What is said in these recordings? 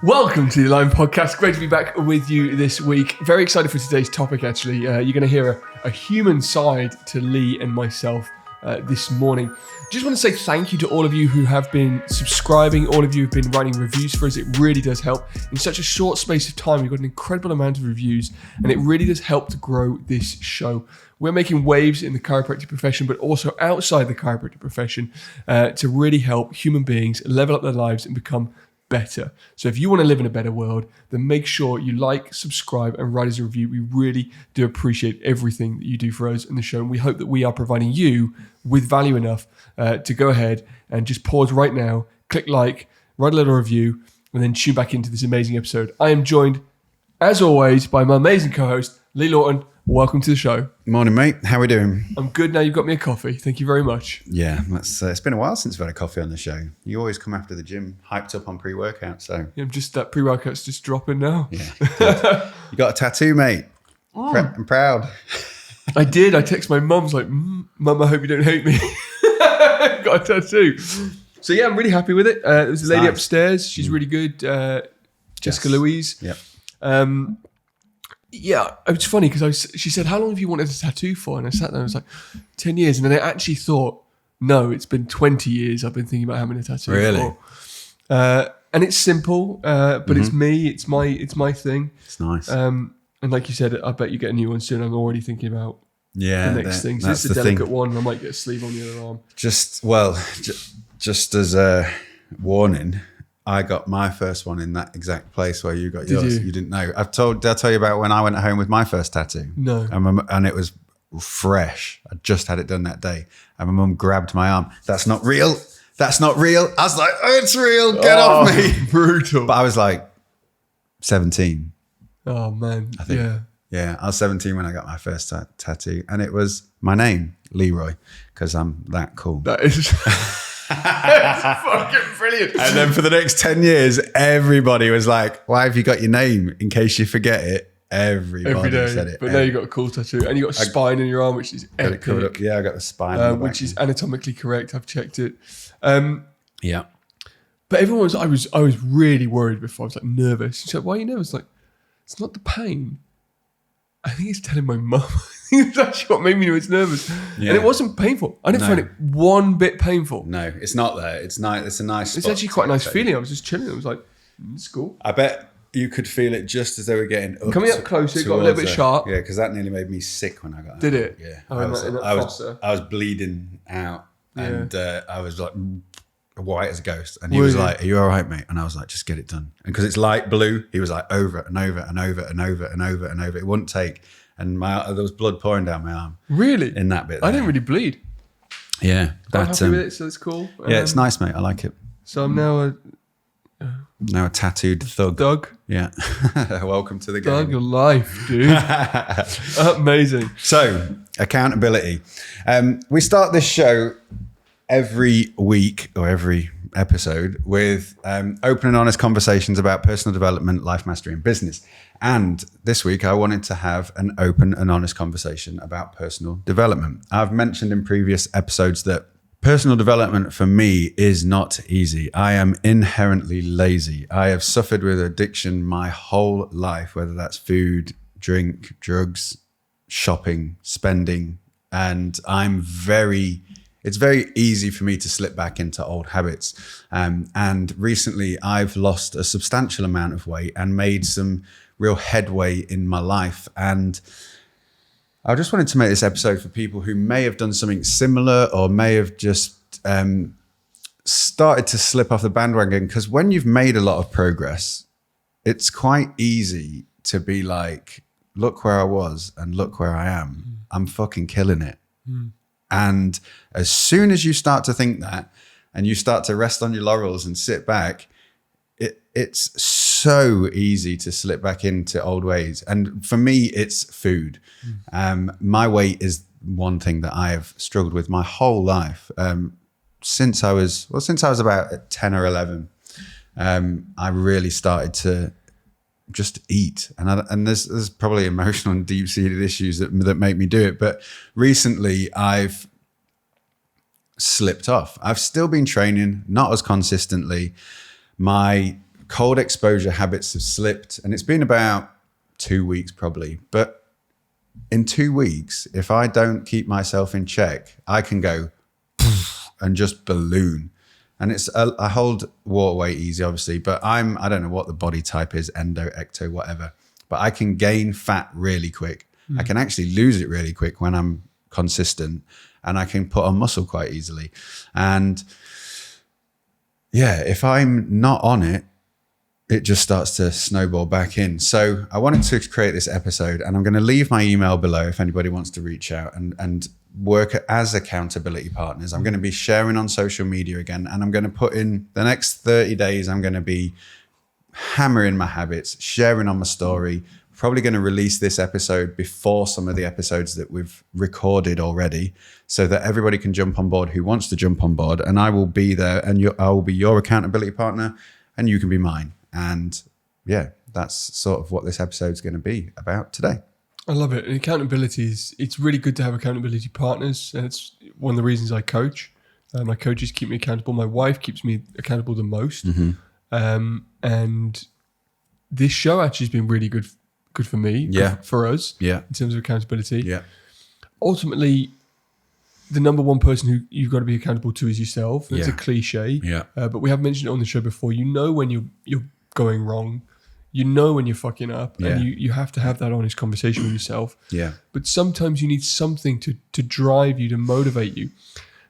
Welcome to the Line Podcast. Great to be back with you this week. Very excited for today's topic, actually. You're going to hear a human side to Lee and myself this morning. Just want to say thank you to all of you who have been subscribing, all of you who have been writing reviews for us. It really does help. In such a short space of time, we've got an incredible amount of reviews, and it really does help to grow this show. We're making waves in the chiropractic profession, but also outside the chiropractic profession to really help human beings level up their lives and become better. So if you want to live in a better world, then make sure you like, subscribe, and write us a review. We really do appreciate everything that you do for us in the show, and we hope that we are providing you with value enough to go ahead and just pause right now, click like, write a little review, and then tune back into this amazing episode. I am joined, as always, by my amazing co-host, Lee Lawton. Welcome to the show. Morning, mate. How are we doing? I'm good now. You've got me a coffee. Thank you very much. Yeah, it's been a while since we've had a coffee on the show. You always come after the gym, hyped up on pre-workout. So Yeah, I'm just that pre-workout's just dropping now. yeah, good. You got a tattoo, mate. I'm proud. I did. I text my mum, like, Mum, I hope you don't hate me. Got a tattoo. So yeah, I'm really happy with it. There was a lady upstairs. She's really good. Jessica Louise. Yep. Yeah, it was funny because she said, how long have you wanted a tattoo for? And I sat there and I was like, 10 years. And then I actually thought, no, it's been 20 years I've been thinking about having a tattoo Really? for. And it's simple, but it's me. It's my thing. It's nice. And like you said, I bet you get a new one soon. I'm already thinking about the next thing. So this is a delicate one. I might get a sleeve on the other arm. Just as a warning, I got my first one in that exact place where you got yours. You didn't know. Did I tell you about when I went home with my first tattoo? No. And it was fresh. I just had it done that day. And my mum grabbed my arm. That's not real. That's not real. I was like, oh, it's real. Get off me. Brutal. But I was like 17. Oh, man. I think. Yeah, I was 17 when I got my first tattoo. And it was my name, Leroy, because I'm that cool. That is... It's fucking brilliant. And then for the next 10 years, everybody was like, why have you got your name? In case you forget it, everybody said it. But now you got a cool tattoo. And you got a spine in your arm, which is epic. Yeah, I got the spine. Which is anatomically correct. I've checked it. Yeah. But everyone was, I was really worried before. I was like nervous. She said, why are you nervous? Like, it's not the pain. I think it's telling my mum. I think it's actually what made me nervous. Yeah. And it wasn't painful. I didn't find it one bit painful. No, it's not there. It's nice. It's a nice It's actually quite a nice feeling. I was just chilling. I was like, it's cool. I bet you could feel it just as they were getting up. Coming up closer, it got a little bit sharp. Yeah, because that nearly made me sick when I got out. Did it? Yeah. Oh, I was bleeding out and I was like white as a ghost. And he was like, are you all right, mate? And I was like, just get it done. And because it's light blue, he was like over and over and over and over and over and over. It wouldn't take. And there was blood pouring down my arm. Really? In that bit there. I didn't really bleed. Yeah. I'm happy with it, so it's cool. Yeah, it's nice, mate. I like it. So I'm now a tattooed thug. Yeah. Welcome to the game. Thug life, dude. Amazing. So, accountability. We start this show every week or every episode with open and honest conversations about personal development, life mastery, and business. And this week, I wanted to have an open and honest conversation about personal development. I've mentioned in previous episodes that personal development for me is not easy. I am inherently lazy. I have suffered with addiction my whole life, whether that's food, drink, drugs, shopping, spending. And it's very easy for me to slip back into old habits. And recently I've lost a substantial amount of weight and made some real headway in my life. And I just wanted to make this episode for people who may have done something similar or may have just started to slip off the bandwagon. Because when you've made a lot of progress, it's quite easy to be like, look where I was and look where I am. I'm fucking killing it. And as soon as you start to think that and you start to rest on your laurels and sit back, it's so easy to slip back into old ways. And for me, it's food. My weight is one thing that I have struggled with my whole life. Since I was about 10 or 11, I really started to just eat. And there's probably emotional and deep-seated issues that make me do it. But recently I've slipped off. I've still been training, not as consistently. My cold exposure habits have slipped, and it's been about 2 weeks probably. But in 2 weeks, if I don't keep myself in check, I can go and just balloon. And I hold water weight easy, obviously, but I don't know what the body type is, endo, ecto, whatever. But I can gain fat really quick. I can actually lose it really quick when I'm consistent, and I can put on muscle quite easily. And yeah, if I'm not on it, it just starts to snowball back in. So I wanted to create this episode, and I'm going to leave my email below if anybody wants to reach out and work as accountability partners. I'm going to be sharing on social media again, and I'm going to put in the next 30 days, I'm going to be hammering my habits, sharing on my story. Probably going to release this episode before some of the episodes that we've recorded already, so that everybody can jump on board who wants to jump on board, and I will be there, and I will be your accountability partner, and you can be mine. And yeah, that's sort of what this episode is going to be about today. I love it. And accountability it's really good to have accountability partners. And it's one of the reasons I coach. My coaches keep me accountable. My wife keeps me accountable the most. And this show actually has been really good for me, for us, in terms of accountability. Ultimately, the number one person who you've got to be accountable to is yourself. It's a cliche, but we have mentioned it on the show before. You know when you're going wrong, you know when you're fucking up, and you have to have that honest conversation with yourself. But sometimes you need something to drive you, to motivate you.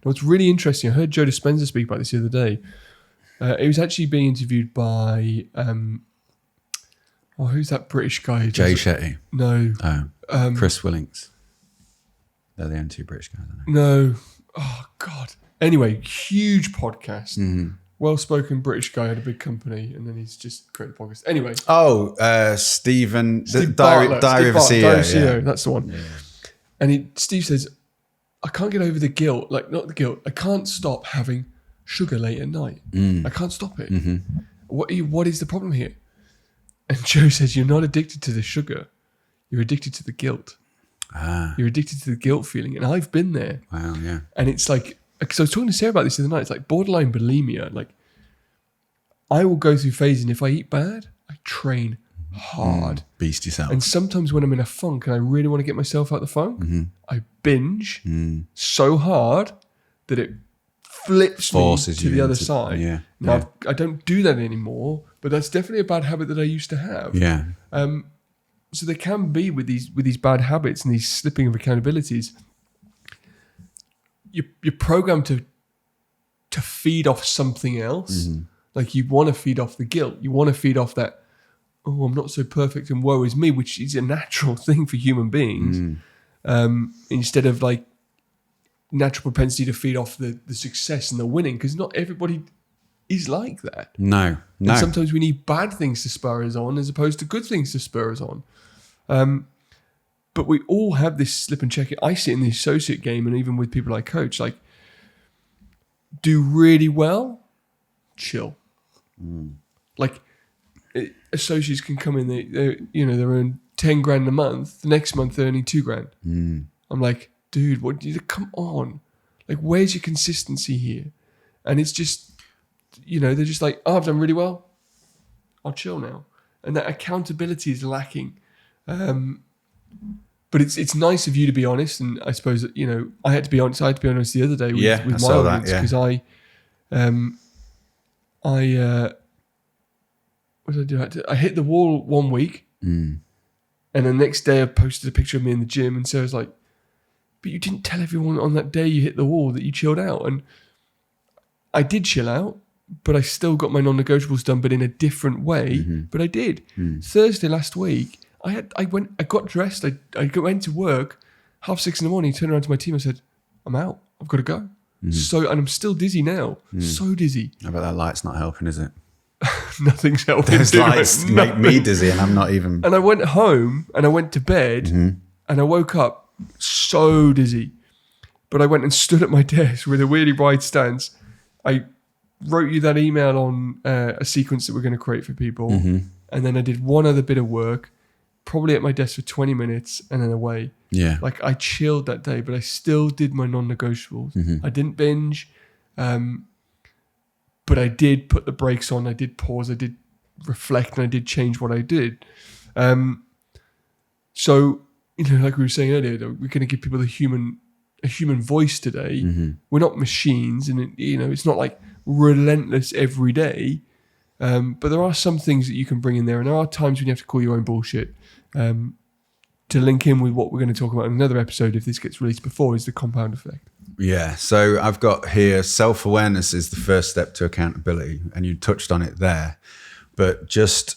Now, what's really interesting, I heard Joe Dispenza speak about this the other day. He was actually being interviewed by who's that British guy? Jay Shetty. No. Chris Willings. They're the only two British guys, I know. No. Oh, God. Anyway, huge podcast. Well-spoken British guy at a big company, and then he's just created a podcast. Anyway. Steve Bartlett. Diary of a CEO. That's the one. Yeah. And Steve says, I can't get over the guilt. Like, not the guilt. I can't stop having sugar late at night. I can't stop it. What is the problem here? And Joe says, you're not addicted to the sugar. You're addicted to the guilt. You're addicted to the guilt feeling. And I've been there. Wow, yeah. And it's like, because I was talking to Sarah about this the other night, it's like borderline bulimia. Like, I will go through phases, and if I eat bad, I train hard. Beast yourself. And sometimes when I'm in a funk and I really want to get myself out the funk, I binge so hard that it forces me to the other side. Yeah. Now, I don't do that anymore, but that's definitely a bad habit that I used to have. Yeah. So there can be with these bad habits and these slipping of accountabilities, you're programmed to feed off something else. Like you want to feed off the guilt. You want to feed off that, oh, I'm not so perfect and woe is me, which is a natural thing for human beings. Instead of like natural propensity to feed off the success and the winning, because not everybody is like that. No. And sometimes we need bad things to spur us on as opposed to good things to spur us on. But we all have this slip and check. I see it in the associate game, and even with people I coach, like do really well, chill. Like associates can come in, they earn 10 grand a month. The next month they're earning 2 grand. I'm like, dude, come on. Like, where's your consistency here? And it's just, they're just like, oh, I've done really well. I'll chill now. And that accountability is lacking. But it's nice of you to be honest. And I suppose that, I had to be honest. I had to be honest the other day with my audience because what did I do? I hit the wall one week, and the next day I posted a picture of me in the gym, and Sarah's like, but you didn't tell everyone on that day you hit the wall that you chilled out. And I did chill out, but I still got my non-negotiables done, but in a different way. But I did. Thursday last week, I got dressed, I went to work, 6:30 in the morning, turned around to my team, I said, I'm out, I've got to go. And I'm still dizzy now. So dizzy. I bet that light's not helping, is it? Nothing's helping. Those lights make me dizzy, and I'm not even. And I went home and I went to bed, and I woke up so dizzy. But I went and stood at my desk with a really wide stance. I wrote you that email on a sequence that we're going to create for people, and then I did one other bit of work, probably at my desk for 20 minutes, and then away. Yeah. Like I chilled that day, but I still did my non-negotiables. I didn't binge. But I did put the brakes on. I did pause. I did reflect and I did change what I did. So, like we were saying earlier, we're going to give people a human voice today. We're not machines, and it's not like relentless every day. But there are some things that you can bring in there, and there are times when you have to call your own bullshit. To link in with what we're going to talk about in another episode, if this gets released before, is the compound effect. Yeah. So I've got here, self-awareness is the first step to accountability, and you touched on it there. But just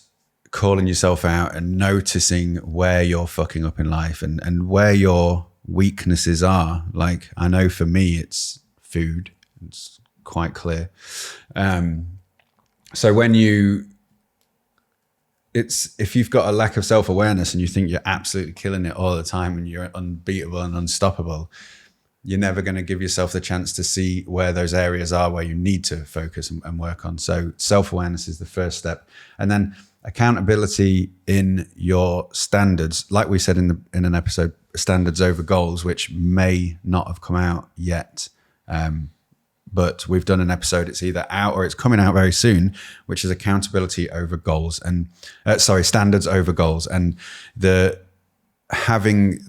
calling yourself out and noticing where you're fucking up in life and where your weaknesses are. Like, I know for me, it's food. It's quite clear. So if you've got a lack of self-awareness and you think you're absolutely killing it all the time and you're unbeatable and unstoppable, you're never going to give yourself the chance to see where those areas are where you need to focus and work on. So self-awareness is the first step. And then accountability in your standards, like we said in an episode, standards over goals, which may not have come out yet. But we've done an episode, it's either out or it's coming out very soon, which is accountability over goals and standards over goals. And having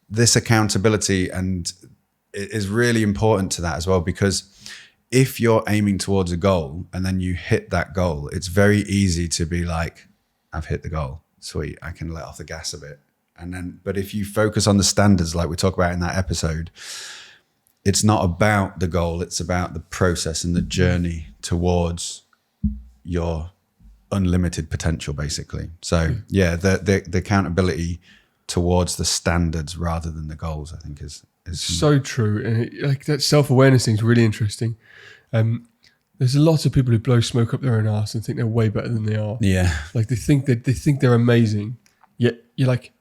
this accountability and it is really important to that as well, because if you're aiming towards a goal and then you hit that goal, it's very easy to be like, I've hit the goal. Sweet. I can let off the gas a bit. But if you focus on the standards, like we talk about in that episode, it's not about the goal. It's about the process and the journey towards your unlimited potential, basically. So yeah, the accountability towards the standards rather than the goals, I think is so true. And like that self-awareness thing is really interesting. There's a lot of people who blow smoke up their own arse and think they're way better than they are. Yeah. Like they think they're amazing. Yet you're like,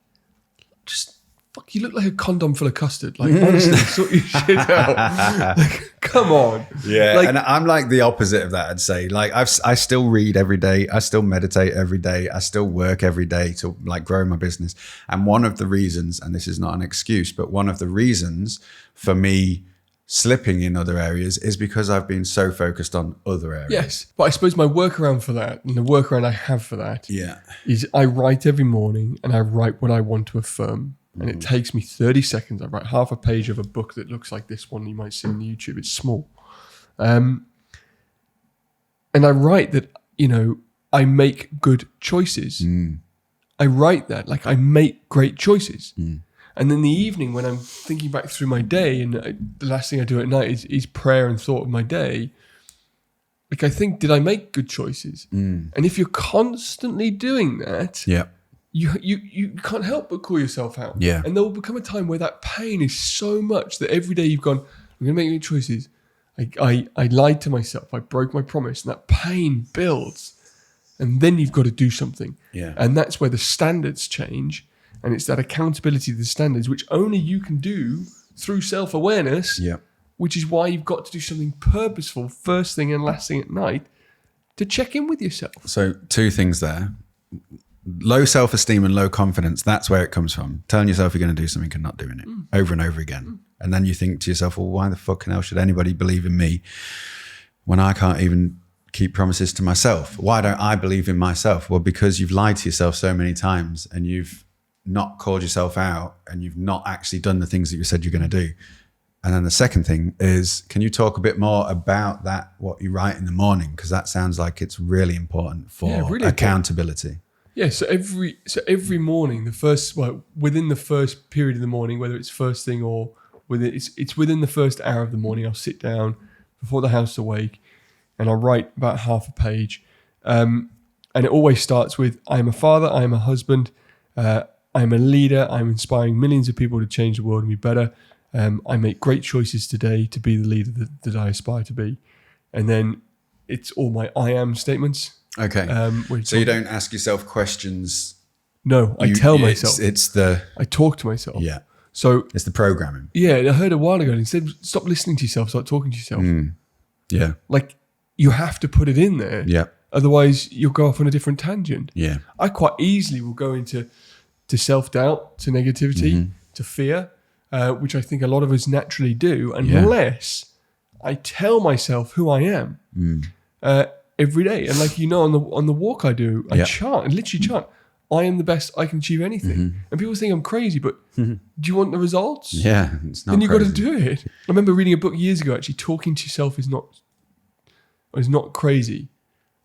just fuck, you look like a condom full of custard. Like, honestly, sort your shit out. Like, come on. Yeah, like, and I'm like the opposite of that, I'd say. Like, I still read every day. I still meditate every day. I still work every day to like grow my business. And one of the reasons, and this is not an excuse, but one of the reasons for me slipping in other areas is because I've been so focused on other areas. Yes, but I suppose my workaround for that, and the workaround I have for that, is I write every morning and I write what I want to affirm. And it takes me 30 seconds. I write half a page of a book that looks like this one you might see on YouTube. It's small. And I write that, I make good choices. I write that, like I make great choices. And then in the evening when I'm thinking back through my day, and the last thing I do at night is prayer and thought of my day, like I think, did I make good choices? And if you're constantly doing that... Yeah. You can't help but call yourself out. Yeah. And there will become a time where that pain is so much that every day you've gone, I'm going to make new choices. I lied to myself. I broke my promise. And that pain builds. And then you've got to do something. Yeah. And that's where the standards change. And it's that accountability to the standards, which only you can do through self-awareness. Yeah. Which is why you've got to do something purposeful first thing and last thing at night to check in with yourself. So 2 things there. Low self-esteem and low confidence, that's where it comes from. Telling yourself you're going to do something and not doing it over and over again. And then you think to yourself, well, why the fucking hell should anybody believe in me when I can't even keep promises to myself? Why don't I believe in myself? Well, because you've lied to yourself so many times and you've not called yourself out and you've not actually done the things that you said you're going to do. And then the second thing is, can you talk a bit more about that, what you write in the morning? Because that sounds like it's really important for accountability. Important. Yeah, so every morning, within the first period of the morning, whether it's first thing or it's within the first hour of the morning, I'll sit down before the house is awake and I'll write about half a page. And it always starts with, I am a father, I am a husband, I am a leader, I'm inspiring millions of people to change the world and be better. I make great choices today to be the leader that I aspire to be. And then it's all my I am statements. Okay. So you don't ask yourself questions. No, I tell myself. I talk to myself. Yeah. So it's the programming. Yeah, I heard a while ago, instead stop listening to yourself, start talking to yourself. Yeah. Like you have to put it in there. Yeah. Otherwise you'll go off on a different tangent. Yeah. I quite easily will go into self-doubt, to negativity, to fear, which I think a lot of us naturally do, unless I tell myself who I am. every day. And like, on the walk I do, I literally chant, I am the best I can achieve anything. And people think I'm crazy, but do you want the results? Yeah, it's not. Then you've got to do it. I remember reading a book years ago, actually, talking to yourself is not crazy.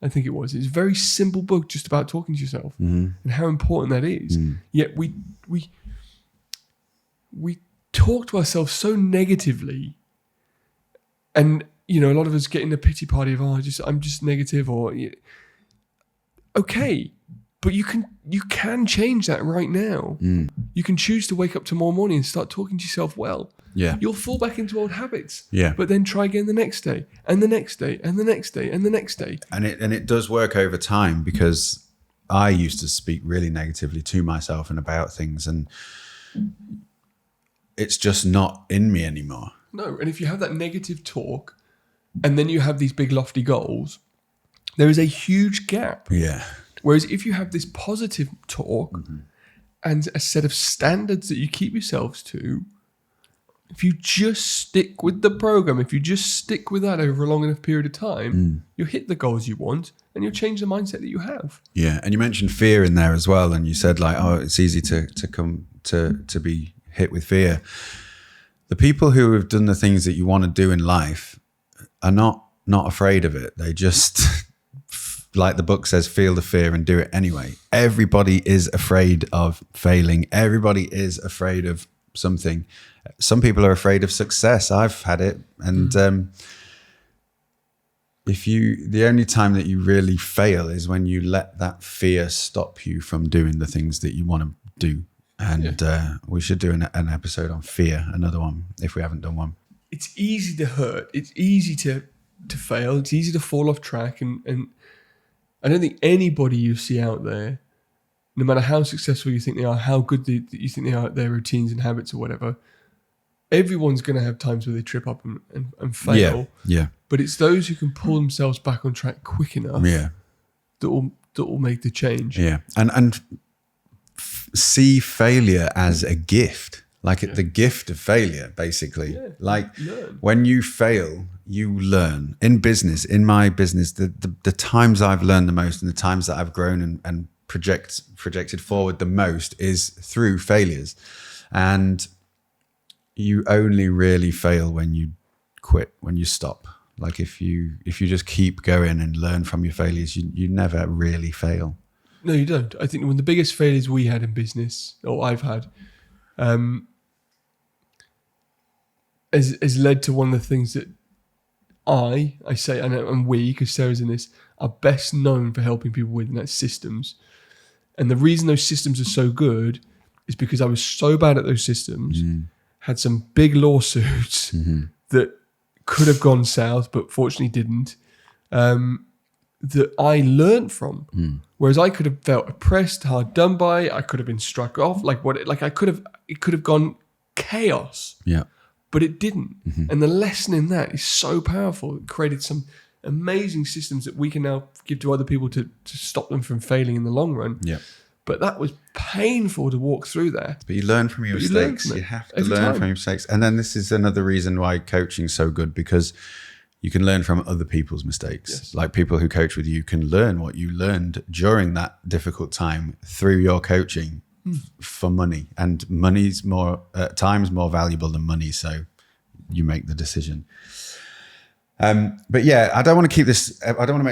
I think it was. It's a very simple book just about talking to yourself and how important that is. Yet we talk to ourselves so negatively, and a lot of us get in the pity party of I'm just negative, or okay, but you can change that right now. You can choose to wake up tomorrow morning and start talking to yourself well. Yeah. You'll fall back into old habits. Yeah. But then try again the next day, and the next day, and the next day, and the next day. And it does work over time, because I used to speak really negatively to myself and about things, and it's just not in me anymore. No, and if you have that negative talk and then you have these big lofty goals, there is a huge gap. Yeah. Whereas if you have this positive talk and a set of standards that you keep yourselves to, if you just stick with the program, if you just stick with that over a long enough period of time, you'll hit the goals you want and you'll change the mindset that you have. Yeah. And you mentioned fear in there as well. And you said like, it's easy to come to be hit with fear. The people who have done the things that you want to do in life are not afraid of it. They just, like the book says, feel the fear and do it anyway. Everybody is afraid of failing. Everybody is afraid of something. Some people are afraid of success. I've had it. And the only time that you really fail is when you let that fear stop you from doing the things that you want to do. And we should do an episode on fear, another one, if we haven't done one. It's easy to hurt. It's easy to fail. It's easy to fall off track. And I don't think anybody you see out there, no matter how successful you think they are, how good you think they are at their routines and habits or whatever, everyone's going to have times where they trip up and fail. Yeah. But it's those who can pull themselves back on track quick enough that will make the change. Yeah. And see failure as a gift, like the gift of failure, basically. Yeah. Like when you fail, you learn. In business, in my business, the times I've learned the most and the times that I've grown and projected forward the most is through failures. And you only really fail when you quit, when you stop. Like if you just keep going and learn from your failures, you never really fail. No, you don't. I think one of the biggest failures we had in business, or I've had, has led to one of the things that I say, and we, because Sarah's in this, are best known for helping people with, and that's systems. And the reason those systems are so good is because I was so bad at those systems, had some big lawsuits that could have gone south, but fortunately didn't, that I learned from. Whereas I could have felt oppressed, hard done by, I could have been struck off, it could have gone chaos. Yeah. But it didn't. And the lesson in that is so powerful. It created some amazing systems that we can now give to other people to stop them from failing in the long run. Yeah. But that was painful to walk through there. But you learn from your mistakes. You have to learn from your mistakes. And then this is another reason why coaching is so good, because you can learn from other people's mistakes. Yes. Like people who coach with you can learn what you learned during that difficult time through your coaching for money. And money's time's more valuable than money. So you make the decision. But yeah, I don't want to make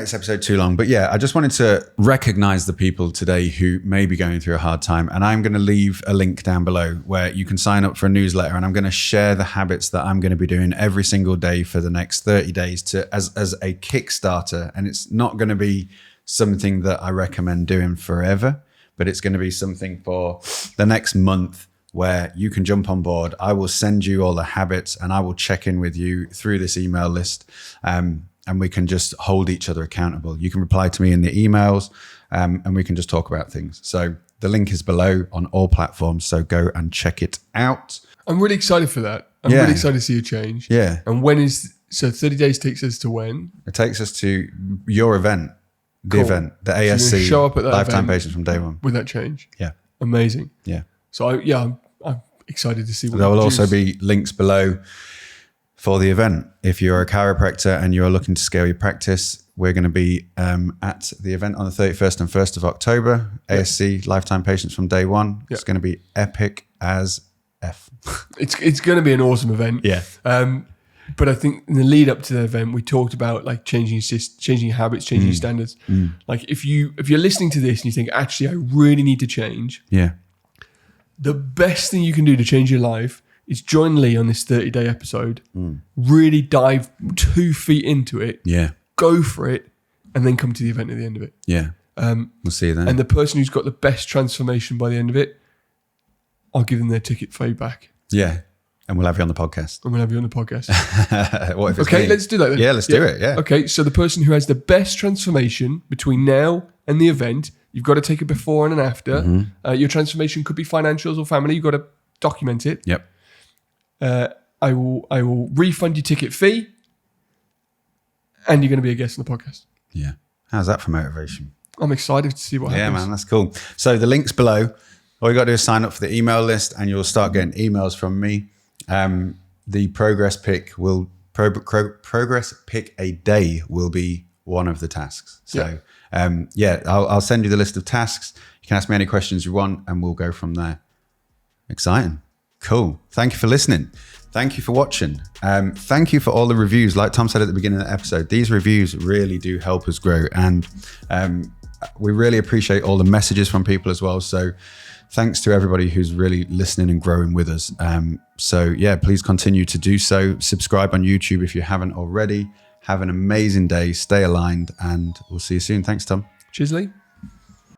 this episode too long, but yeah, I just wanted to recognize the people today who may be going through a hard time. And I'm going to leave a link down below where you can sign up for a newsletter, and I'm going to share the habits that I'm going to be doing every single day for the next 30 days as a Kickstarter. And it's not going to be something that I recommend doing forever, but it's going to be something for the next month, where you can jump on board. I will send you all the habits and I will check in with you through this email list, and we can just hold each other accountable. You can reply to me in the emails, and we can just talk about things. So the link is below on all platforms, so go and check it out. I'm really excited for that. I'm really excited to see a change. Yeah. And 30 days takes us to when? It takes us to your event, the event, the ASC, show up at that Lifetime event Patients from day one. with that change. Yeah. Amazing. Yeah. So I'm excited to see what there will also be links below for the event. If you're a chiropractor and you're looking to scale your practice, we're going to be at the event on the 31st and 1st of October. ASC, lifetime patients from day one. It's going to be epic as F. It's going to be an awesome event. Yeah. But I think in the lead up to the event, we talked about like changing habits, changing standards. Like if you're listening to this and you think, actually, I really need to change. Yeah. The best thing you can do to change your life is join Lee on this 30-day episode. Really dive 2 feet into it. Yeah. Go for it, and then come to the event at the end of it. Yeah. We'll see you then. And the person who's got the best transformation by the end of it, I'll give them their ticket fee back. Yeah. And we'll have you on the podcast. I'm going to have you on the podcast. What if it's Okay, me? let's do that then. Yeah, let's do it. Yeah. Okay, so the person who has the best transformation between now and the event, you've got to take a before and an after. Your transformation could be financials or family. You've got to document it. Yep. I will refund your ticket fee, and you're going to be a guest on the podcast. Yeah. How's that for motivation? I'm excited to see what happens. Yeah, man, that's cool. So the link's below. All you got to do is sign up for the email list, and you'll start getting emails from me. The progress pick progress pick a day will be one of the tasks. So I'll send you the list of tasks. You can ask me any questions you want, and we'll go from there. Exciting. Cool. Thank you for listening. Thank you for watching. Thank you for all the reviews. Like Tom said at the beginning of the episode, these reviews really do help us grow. And we really appreciate all the messages from people as well. So thanks to everybody who's really listening and growing with us. Please continue to do so. Subscribe on YouTube if you haven't already. Have an amazing day. Stay aligned, and we'll see you soon. Thanks, Tom. Cheers, Lee.